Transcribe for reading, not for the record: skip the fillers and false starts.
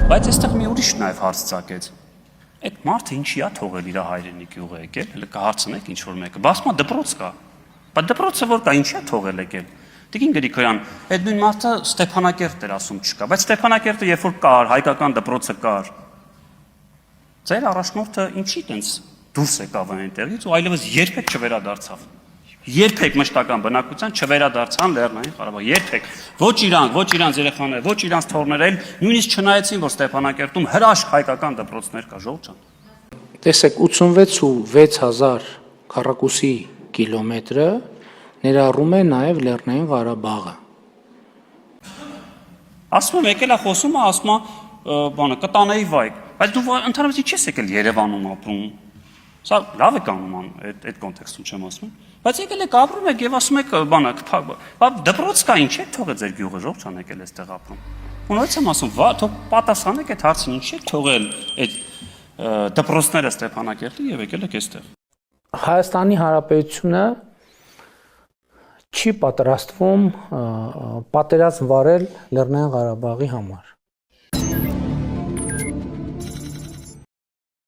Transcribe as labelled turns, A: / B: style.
A: Բայց այստեղ մի ուրիշ նաև հարց ծագեց։ Այդ մարդը ինչի է թողել իր հայրենի գյուղը եկել, հələ կհարցնեք ինչ որ մեկը։ Բասմա դպրոց կա։ Բայց դպրոցը որ կա, ինչի է թողել եկել։ Տիկին Գրիգորյան, այդ նույն մարդը Ստեփանակերտ էր ասում չկա, բայց Ստեփանակերտը երբ որ կար, հայկական դպրոցը կար։ Ձեր առաջնորդը ինչի տենց դուրս եկավ այնտեղից ու այլևս երբեք չվերադարձավ։ Երբեք մշտական բնակության չվերադարձան Լեռնային Ղարաբաղ, երբեք։ Ոչ իրանց երեխաները, ոչ իրանց թորները, նույնիսկ չնայեցին, որ Ստեփանակերտում հրաշք հայկական դպրոցներ կա, ժողովուրդ ջան։
B: Տեսեք, 86,600 քառակուսի կիլոմետրը ներառում է նաև Լեռնային Ղարաբաղը։
A: Ասում եմ, եկել է խոսում, ասում է, բանը, կտանեի վայք, բայց դու ընդհանրապես չես եկել Երևանում ապրում։ Սա լավ է կանոն, այդ կոնտեքստում չեմ ասում, բայց եկել եք ապրում եք եւ ասում եք, բանը, դպրոց կա, ինչ եք թողել ձեր գյուղը, ժողովուրդ ջան, եկել այստեղ ապրում։ Ու նույնիսկ եմ ասում, թող պատասխանեք այդ հարցին, ինչ եք թողել այդ դպրոցները Ստեփանակերտի եւ եկել եք այստեղ։
B: Հայաստանի Հանրապետությունը չի պատրաստվում պատերազմ վարել Լեռնային Ղարաբաղի համար։